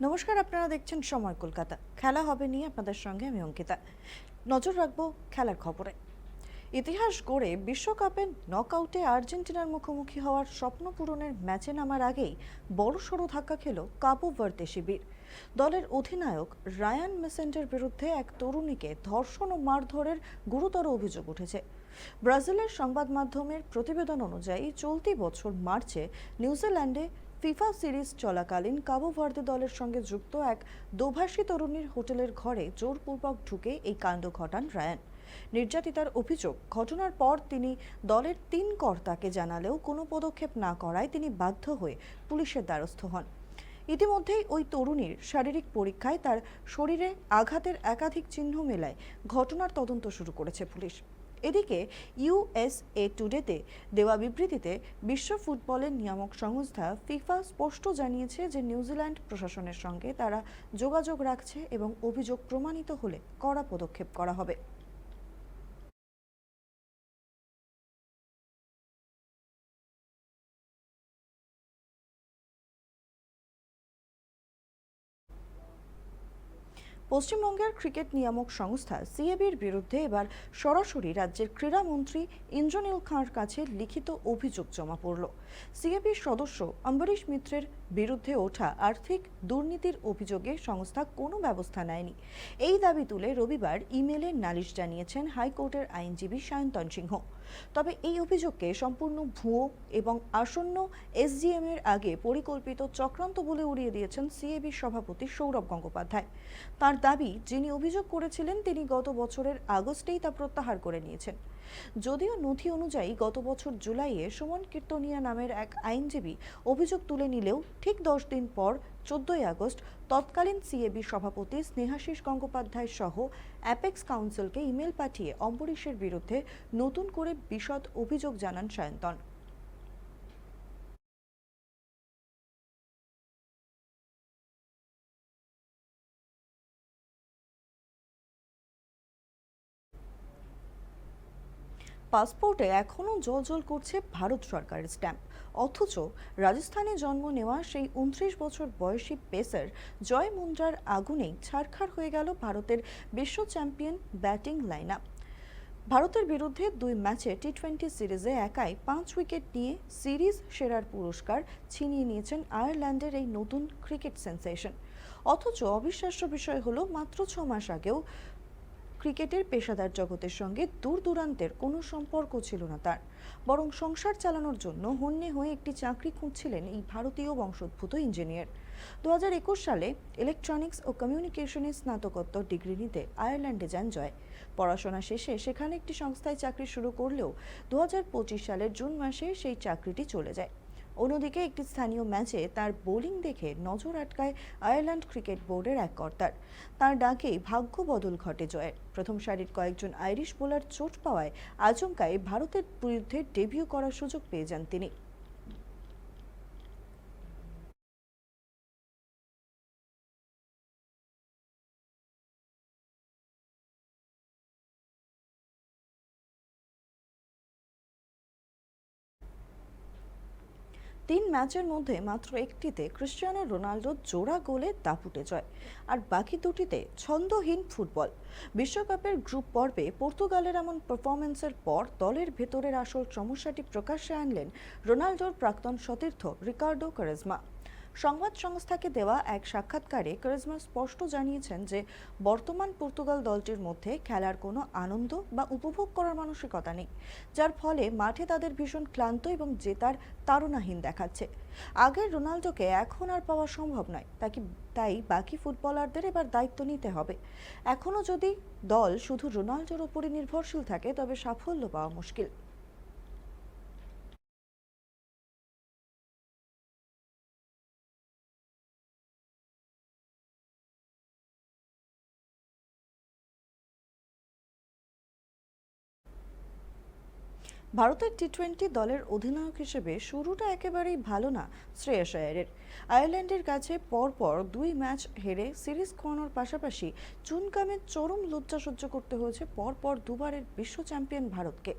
নমস্কার, আপনারা দেখছেন সময় কলকাতা। খেলা হবে নিয়ে আপনাদের সঙ্গে আমি অঙ্কিতা। নজর রাখবো খেলার খবরে। ইতিহাস গড়ে বিশ্বকাপে নকআউটে আর্জেন্টিনার মুখোমুখি হওয়ার স্বপ্ন পূরণের ম্যাচে নামার আগেই বড়সড় ধাক্কা খেল কাবো ভার্দে শিবির। দলের অধিনায়ক রায়ান মেসেন্টের বিরুদ্ধে এক তরুণীকে ধর্ষণ ও মারধরের গুরুতর অভিযোগ উঠেছে। ব্রাজিলের সংবাদ মাধ্যমের প্রতিবেদন অনুযায়ী চলতি বছর মার্চে নিউজিল্যান্ডে ফিফা সিরিজ চলাকালীন কাবো ভার্দে দলের সঙ্গে যুক্ত এক দোভাষী তরুণীর হোটেলের ঘরে জোরপূর্বক ঢুকে এই কাণ্ড ঘটান রায়ান। নির্যাতিতার অভিযোগ, ঘটনার পর তিনি দলের ৩ কর্তাকে জানালেও কোনো পদক্ষেপ না করায় তিনি বাধ্য হয়ে পুলিশের দ্বারস্থ হন। ইতিমধ্যেই ওই তরুণীর শারীরিক পরীক্ষায় তার শরীরে আঘাতের একাধিক চিহ্ন মেলায় ঘটনার তদন্ত শুরু করেছে পুলিশ। এদিকে ইউএসএ টুডেতে দেওয়া বিবৃতিতে বিশ্ব ফুটবলের নিয়ামক সংস্থা ফিফা স্পষ্ট জানিয়েছে যে নিউজিল্যান্ড প্রশাসনের সঙ্গে তারা যোগাযোগ রাখছে এবং অভিযোগ প্রমাণিত হলে কড়া পদক্ষেপ করা হবে। পশ্চিমবঙ্গের ক্রিকেট নিয়ামক সংস্থা সিএবির বিরুদ্ধে এবার সরাসরি রাজ্যের ক্রীড়ামন্ত্রী ইন্দ্রনীল খাঁর কাছে লিখিত অভিযোগ জমা পড়ল। সিএবির সদস্য অম্বরীশ মিত্রের বিরুদ্ধে ওঠা আর্থিক দুর্নীতির অভিযোগে সংস্থা কোনো ব্যবস্থা নেয়নি, এই দাবি তুলে রবিবার ইমেলে নালিশ জানিয়েছেন হাইকোর্টের আইনজীবী সায়ন্তন সিংহ। তবে এই অভিযোগকে সম্পূর্ণ ভুয়ো এবং আসন্ন এসজিএম এর আগে পরিকল্পিত চক্রান্ত বলে উড়িয়ে দিয়েছেন সিএবির সভাপতি সৌরভ গঙ্গোপাধ্যায়। তার দাবি, যিনি অভিযোগ করেছিলেন তিনি গত বছরের আগস্টেই তা প্রত্যাহার করে নিয়েছেন। যদিও নথি অনুযায়ী গত বছর জুলাইয়ে সুমন কীর্তনিয়া নামের এক আইনজীবী অভিযোগ তুলে নিলেও ঠিক 10 দিন পর 14ই আগস্ট তৎকালীন সিএবি সভাপতি স্নেহাশিস গঙ্গোপাধ্যায় সহ অ্যাপেক্স কাউন্সিলকে ইমেল পাঠিয়ে অম্বরীশের বিরুদ্ধে নতুন করে বিশদ অভিযোগ জানান সায়ন্তন। পাসপোর্টে এখনও জ্বলজ্বল করছে ভারত সরকারের স্ট্যাম্প, অথচ রাজস্থানে জন্ম নেওয়া সেই 29 বছর বয়সী পেসার জয় মুন্দ্রার আগুনেই ছারখার হয়ে গেল ভারতের বিশ্ব চ্যাম্পিয়ন ব্যাটিং লাইন আপ। ভারতের বিরুদ্ধে 2 ম্যাচে টি-20 সিরিজে একাই 5 উইকেট নিয়ে সিরিজ সেরার পুরস্কার ছিনিয়ে নিয়েছেন আয়ারল্যান্ডের এই নতুন ক্রিকেট সেন্সেশন। অথচ অবিশ্বাস্য বিষয় হলো, মাত্র 6 মাস আগেও ক্রিকেটের পেশাদার জগতের সঙ্গে দূর দূরান্তের কোনো সম্পর্ক ছিল না তার, বরং সংসার চালানোর জন্য হন্যে হয়ে একটি চাকরি খুঁজছিলেন এই ভারতীয় বংশোদ্ভূত ইঞ্জিনিয়ার। 2021 সালে ইলেকট্রনিক্স ও কমিউনিকেশনে স্নাতকোত্তর ডিগ্রি নিতে আয়ারল্যান্ডে যান জয়। পড়াশোনা শেষে সেখানে একটি সংস্থায় চাকরি শুরু করলেও 2025 সালের জুন মাসে সেই চাকরিটি চলে যায়। অন্যদিকে একটি স্থানীয় ম্যাচে তার বোলিং দেখে নজর আটকায় আয়ারল্যান্ড ক্রিকেট বোর্ডের এক কর্তার। তার ডাকেই ভাগ্য বদল ঘটে জয়ের। প্রথম সারির কয়েকজন আইরিশ বোলার চোট পাওয়ায় আচমকাই ভারতের বিরুদ্ধে ডেবিউ করার সুযোগ পেয়ে যান তিনি। 3 ম্যাচের মধ্যে মাত্র একটিতে ক্রিস্টিয়ানো রোনাল্ডোর জোড়া গোলে দাপুটে জয়, আর বাকি দুটিতে ছন্দহীন ফুটবল। বিশ্বকাপের গ্রুপ পর্বে পর্তুগালের এমন পারফরম্যান্সের পর দলের ভেতরের আসল সমস্যাটি প্রকাশ্যে আনলেন রোনাল্ডোর প্রাক্তন সতীর্থ রিকার্ডো কারেজমা। সংবাদ সংস্থাকে দেওয়া এক সাক্ষাৎকারে কারেজমা স্পষ্ট জানিয়েছেন যে বর্তমান পর্তুগাল দলটির মধ্যে খেলার কোনো আনন্দ বা উপভোগ করার মানসিকতা নেই, যার ফলে মাঠে তাদের ভীষণ ক্লান্ত এবং জেতার তাড়নাহীন দেখাচ্ছে। আগের রোনাল্ডোকে এখন আর পাওয়া সম্ভব নয়, তাই বাকি ফুটবলারদের এবার দায়িত্ব নিতে হবে। এখনও যদি দল শুধু রোনাল্ডোর উপরই নির্ভরশীল থাকে তবে সাফল্য পাওয়া মুশকিল। ভারতের টি-20 দলের অধিনায়ক হিসেবে শুরুটা একেবারেই ভালো না শ্রেয়াস আয়ারের। আয়ারল্যান্ডের কাছে পরপর 2 ম্যাচ হেরে সিরিজ খোয়ানোর পাশাপাশি চুনকামে চরম লজ্জা সহ্য করতে হয়েছে পরপর দুবারের বিশ্ব চ্যাম্পিয়ন ভারতকে।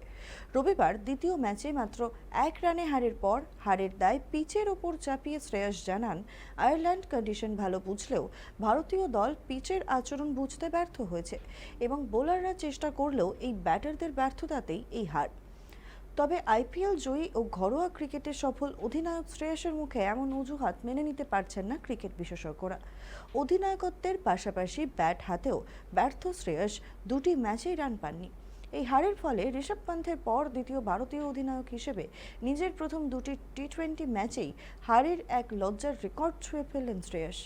রবিবার দ্বিতীয় ম্যাচে মাত্র 1 রানে হারের পর হারের দায় পিচের ওপর চাপিয়ে শ্রেয়াস জানান, আয়ারল্যান্ড কন্ডিশন ভালো বুঝলেও ভারতীয় দল পিচের আচরণ বুঝতে ব্যর্থ হয়েছে এবং বোলাররা চেষ্টা করলেও এই ব্যাটারদের ব্যর্থতাতেই এই হার। তবে আইপিএল জয়ী ও ঘরোয়া ক্রিকেটে সফল অধিনায়ক শ্রেয়াসের মুখে এমন অজুহাত মেনে নিতে পারছেন না ক্রিকেট বিশেষজ্ঞরা। অধিনায়কত্বের পাশাপাশি ব্যাট হাতেও ব্যর্থ শ্রেয়াস 2টি ম্যাচেই রান পাননি। এই হারের ফলে ঋষভ পান্থের পর দ্বিতীয় ভারতীয় অধিনায়ক হিসেবে নিজের প্রথম 2টি টি-20 ম্যাচেই হারের এক লজ্জার রেকর্ড ছুঁয়ে ফেললেন শ্রেয়াস।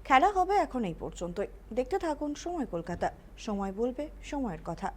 খেলা হবে এখন এই পর্যন্তই। দেখতে থাকুন সময় কলকাতা। সময় বলবে সময়ের কথা।